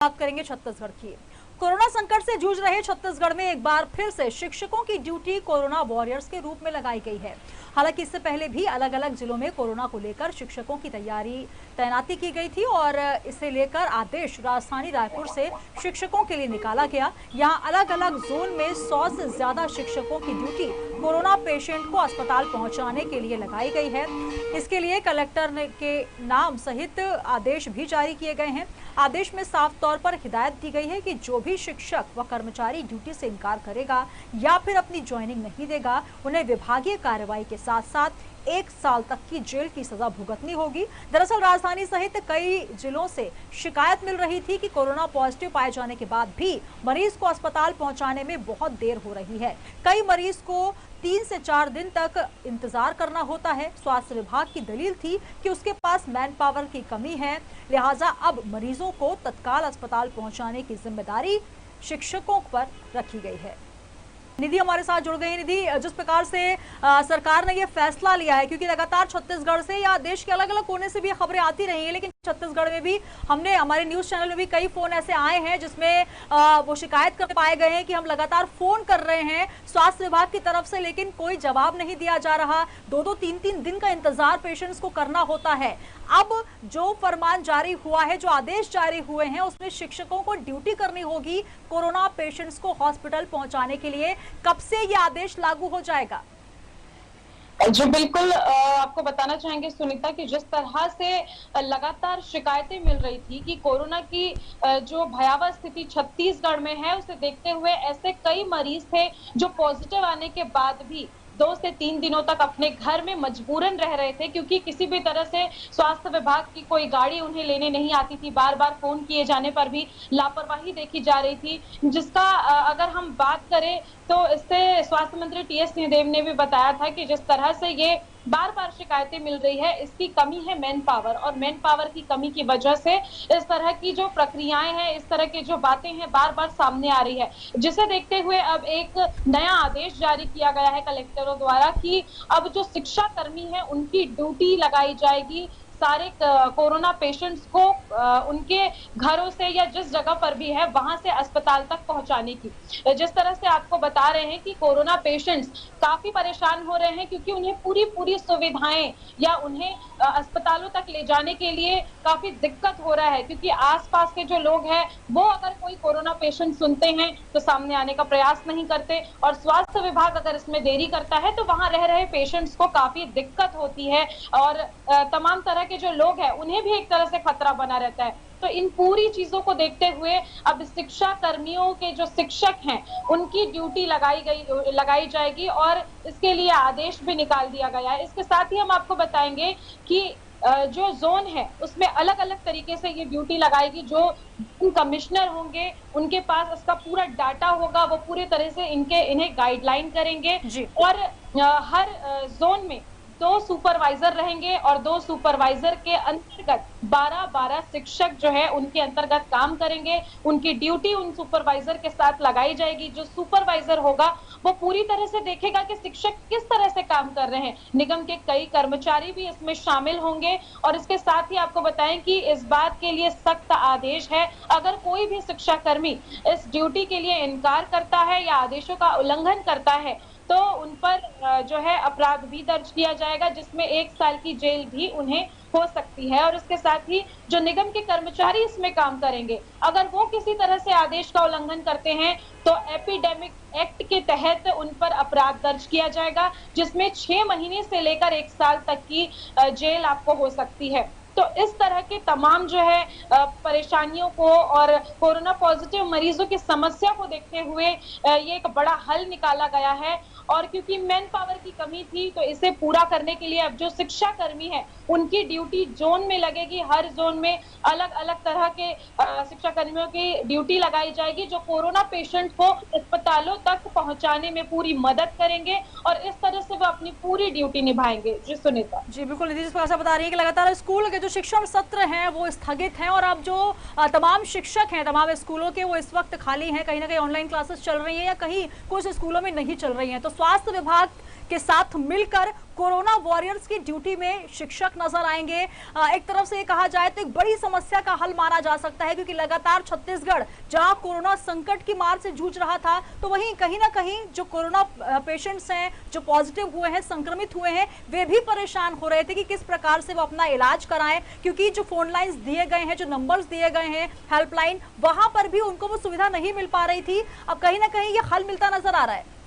बात करेंगे छत्तीसगढ़ की। कोरोना संकट से जूझ रहे छत्तीसगढ़ में एक बार फिर से शिक्षकों की ड्यूटी कोरोना वॉरियर्स के रूप में लगाई गई है। हालांकि इससे पहले भी अलग अलग जिलों में कोरोना को लेकर शिक्षकों की तैनाती की गई थी और इसे लेकर आदेश राजधानी रायपुर से शिक्षकों के लिए निकाला गया। यहां अलग अलग जोन में 100 से ज्यादा शिक्षकों की ड्यूटी कोरोना पेशेंट को अस्पताल पहुंचाने के लिए लगाई गई है। इसके लिए कलेक्टर के नाम सहित आदेश भी जारी किए गए हैं। आदेश में साफ तौर पर हिदायत दी गई है कि जो भी शिक्षक व कर्मचारी ड्यूटी से इनकार करेगा या फिर अपनी ज्वाइनिंग नहीं देगा, उन्हें विभागीय कार्रवाई के साथ साथ 1 साल तक की जेल की सजा भुगतनी होगी। दरअसल राजधानी सहित कई जिलों से शिकायत मिल रही थी कि कोरोना पॉजिटिव पाए जाने के बाद भी मरीज को अस्पताल पहुंचाने में बहुत देर हो रही है। कई मरीज को 3 से 4 दिन तक इंतजार करना होता है। स्वास्थ्य विभाग की दलील थी कि उसके पास मैन पावर की कमी है, लिहाजा अब मरीजों को तत्काल अस्पताल पहुंचाने की जिम्मेदारी शिक्षकों पर रखी गई है। निधि हमारे साथ जुड़ गई हैं। निधि, जिस प्रकार से सरकार ने यह फैसला लिया है, क्योंकि लगातार छत्तीसगढ़ से या देश के अलग अलग कोने से भी खबरें आती रही हैं, लेकिन छत्तीसगढ़ में भी हमने हमारे न्यूज चैनल में भी कई फोन ऐसे आए हैं जिसमें वो शिकायत कर पाए गए हैं कि हम लगातार फोन कर रहे हैं स्वास्थ्य विभाग की तरफ से, लेकिन कोई जवाब नहीं दिया जा रहा। 2-2, 3-3 दिन का इंतजार पेशेंट्स को करना होता है। अब जो फरमान जारी हुआ है, जो आदेश जारी हुए हैं, उसमें शिक्षकों को ड्यूटी करनी होगी कोरोना पेशेंट्स को हॉस्पिटल पहुंचाने के लिए। कब से ये आदेश लागू हो जाएगा? जी बिल्कुल, आपको बताना चाहेंगे सुनीता कि जिस तरह से लगातार शिकायतें मिल रही थी कि कोरोना की जो भयावह स्थिति छत्तीसगढ़ में है, उसे देखते हुए ऐसे कई मरीज थे जो पॉजिटिव आने के बाद भी 2 से 3 दिनों तक अपने घर में मजबूरन रह रहे थे, क्योंकि किसी भी तरह से स्वास्थ्य विभाग की कोई गाड़ी उन्हें लेने नहीं आती थी। बार बार फोन किए जाने पर भी लापरवाही देखी जा रही थी, जिसका अगर हम बात करें तो इससे स्वास्थ्य मंत्री टीएस सिंहदेव ने भी बताया था कि जिस तरह से ये बार बार शिकायतें मिल रही है, इसकी कमी है मैन पावर, और मैन पावर की कमी की वजह से इस तरह की जो प्रक्रियाएं हैं, इस तरह की जो बातें हैं, बार बार सामने आ रही है। जिसे देखते हुए अब एक नया आदेश जारी किया गया है कलेक्टरों द्वारा कि अब जो शिक्षा कर्मी है उनकी ड्यूटी लगाई जाएगी सारे कोरोना पेशेंट्स को उनके घरों से या जिस जगह पर भी है वहां से अस्पताल तक पहुंचाने की। जिस तरह से आपको बता रहे हैं कि कोरोना पेशेंट्स काफी परेशान हो रहे हैं, क्योंकि उन्हें पूरी सुविधाएं या उन्हें अस्पतालों तक ले जाने के लिए काफी दिक्कत हो रहा है, क्योंकि आसपास के जो लोग हैं वो अगर कोई कोरोना पेशेंट सुनते हैं तो सामने आने का प्रयास नहीं करते, और स्वास्थ्य विभाग अगर इसमें देरी करता है तो वहां रह रहे पेशेंट्स को काफी दिक्कत होती है, और तमाम तरह के जो लोग हैं उन्हें भी एक तरह से खतरा बना रहता है। तो इन पूरी चीजों को देखते हुए अब शिक्षा कर्मियों के जो शिक्षक हैं उनकी ड्यूटी लगाई जाएगी, और इसके लिए आदेश भी निकाल दिया गया है। इसके साथ ही हम आपको बताएंगे कि जो जोन है उसमें अलग अलग तरीके से ये ड्यूटी लगाएगी। जो कमिश्नर होंगे उनके पास इसका पूरा डाटा होगा, वो पूरे तरह से इन्हें गाइडलाइन करेंगे, और हर जोन में 2 सुपरवाइजर रहेंगे, और 2 सुपरवाइजर के अंतर्गत 12-12 शिक्षक जो है उनके अंतर्गत काम करेंगे। उनकी ड्यूटी उन सुपरवाइजर के साथ लगाई जाएगी। जो सुपरवाइजर होगा वो पूरी तरह से देखेगा कि शिक्षक किस तरह से काम कर रहे हैं। निगम के कई कर्मचारी भी इसमें शामिल होंगे, और इसके साथ ही आपको बताएं कि इस बात के लिए सख्त आदेश है, अगर कोई भी शिक्षा कर्मी इस ड्यूटी के लिए इनकार करता है या आदेशों का उल्लंघन करता है तो उन पर जो है अपराध भी दर्ज किया जाएगा, जिसमें 1 साल की जेल भी उन्हें हो सकती है। और इसके साथ ही जो निगम के कर्मचारी इसमें काम करेंगे, अगर वो किसी तरह से आदेश का उल्लंघन करते हैं तो एपिडेमिक एक्ट के तहत उन पर अपराध दर्ज किया जाएगा, जिसमें 6 महीने से लेकर 1 साल तक की जेल आपको हो सकती है। तो इस तरह के तमाम जो है परेशानियों को और कोरोना पॉजिटिव मरीजों की समस्या को देखते हुए ये एक बड़ा हल निकाला गया है, और क्योंकि मैन पावर की कमी थी तो इसे पूरा करने के लिए अब जो शिक्षा कर्मी है उनकी ड्यूटी जोन में लगेगी। हर जोन में अलग अलग तरह के शिक्षा कर्मियों की ड्यूटी लगाई जाएगी, जो कोरोना पेशेंट को अस्पतालों तक पहुंचाने में पूरी मदद करेंगे, और इस तरह से वो अपनी पूरी ड्यूटी निभाएंगे। जी सुनीता। जी बिल्कुल निधि, जिस प्रकार से बता रही है कि लगातार स्कूल के जो शिक्षण सत्र हैं वो स्थगित हैं और अब जो तमाम शिक्षक हैं तमाम स्कूलों के वो इस वक्त खाली हैं। कहीं ना कहीं ऑनलाइन क्लासेस चल रही हैं या कहीं कुछ स्कूलों में नहीं चल रही हैं। तो स्वास्थ्य विभाग के साथ मिलकर कोरोना वॉरियर्स की ड्यूटी में शिक्षक नजर आएंगे। एक तरफ से ये कहा जाए तो एक बड़ी समस्या का हल माना जा सकता है, क्योंकि लगातार छत्तीसगढ़ जहां कोरोना संकट की मार से जूझ रहा था, तो वहीं कहीं ना कहीं जो कोरोना पेशेंट्स हैं, जो पॉजिटिव हुए हैं, संक्रमित हुए हैं, वे भी परेशान हो रहे थे कि किस प्रकार से वो अपना इलाज कराएं, क्योंकि जो फोन लाइन्स दिए गए हैं, जो नंबर्स दिए गए हैं हेल्पलाइन, वहां पर भी उनको वो सुविधा नहीं मिल पा रही थी। अब कहीं ना कहीं ये हल मिलता नजर आ रहा है।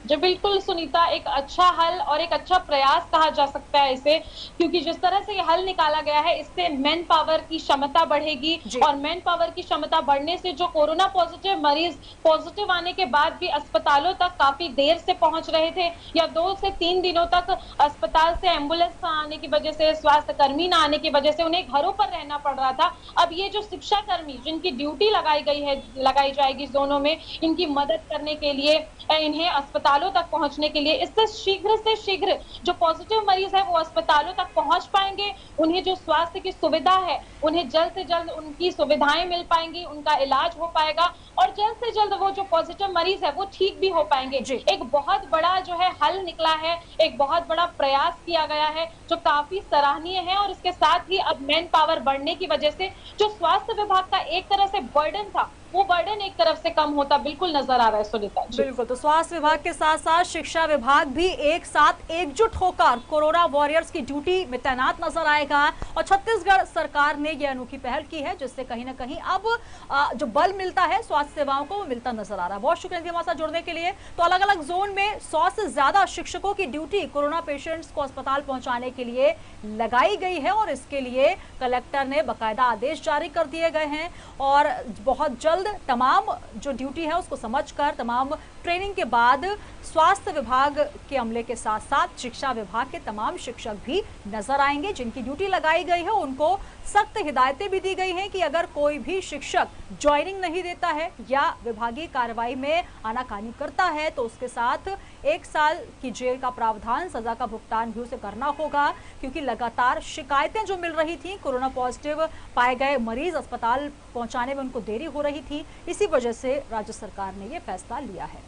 जी बिल्कुल सुनीता, एक अच्छा हल और एक अच्छा प्रयास कहा जा सकता है इसे, क्योंकि जिस तरह से ये हल निकाला गया है इससे मैन पावर की क्षमता बढ़ेगी और मैन पावर की क्षमता बढ़ने से जो कोरोना पॉजिटिव मरीज पॉजिटिव आने के बाद भी अस्पतालों तक काफी देर से पहुंच रहे थे या 2 से 3 दिनों तक अस्पताल से एम्बुलेंस न आने की वजह से, स्वास्थ्य कर्मी न आने की वजह से उन्हें घरों पर रहना पड़ रहा था। अब ये जो शिक्षा कर्मी जिनकी ड्यूटी लगाई जाएगी जोनों में, इनकी मदद करने के लिए, इन्हें अस्पतालों तक पहुंचने के लिए, इससे शीघ्र से शीघ्र जो पॉजिटिव मरीज है वो अस्पतालों तक पहुंच पाएंगे। उन्हें जो स्वास्थ्य की सुविधा है, उन्हें जल्द से जल्द उनकी सुविधाएं मिल पाएंगी, उनका इलाज हो पाएगा और जल्द से जल्द वो जो पॉजिटिव मरीज है वो ठीक भी हो पाएंगे। एक बहुत बड़ा जो है हल निकला है, एक बहुत बड़ा प्रयास किया गया है जो काफी सराहनीय है और इसके साथ ही अब मैन पावर बढ़ने की वजह से जो स्वास्थ्य विभाग का एक तरह से बर्डन था, वो बर्डन एक तरफ से कम होता बिल्कुल नजर आ रहा है सुनीता। बिल्कुल, तो स्वास्थ्य विभाग के साथ साथ शिक्षा विभाग भी एक साथ एकजुट होकर कोरोना वॉरियर्स की ड्यूटी में तैनात नजर आएगा और छत्तीसगढ़ सरकार ने यह अनोखी पहल की है जिससे कहीं ना कहीं अब जो बल मिलता है स्वास्थ्य सेवाओं को वो मिलता नजर आ रहा है। बहुत शुक्रिया हमारे साथ जुड़ने के लिए। तो अलग अलग जोन में 100 से ज्यादा शिक्षकों की ड्यूटी कोरोना पेशेंट्स को अस्पताल पहुंचाने के लिए लगाई गई है और इसके लिए कलेक्टर ने बाकायदा आदेश जारी कर दिए गए हैं और बहुत जल्द तमाम जो ड्यूटी है उसको समझकर तमाम ट्रेनिंग के बाद स्वास्थ्य विभाग के अमले के साथ साथ शिक्षा विभाग के तमाम शिक्षक भी नजर आएंगे। जिनकी ड्यूटी लगाई गई है उनको सख्त हिदायतें भी दी गई हैं कि अगर कोई भी शिक्षक ज्वाइनिंग नहीं देता है या विभागीय कार्रवाई में आनाकानी करता है तो उसके साथ 1 साल की जेल का प्रावधान, सजा का भुगतान भी उसे करना होगा, क्योंकि लगातार शिकायतें जो मिल रही थी, कोरोना पॉजिटिव पाए गए मरीज अस्पताल पहुंचाने में उनको देरी हो रही थी, इसी वजह से राज्य सरकार ने यह फैसला लिया है।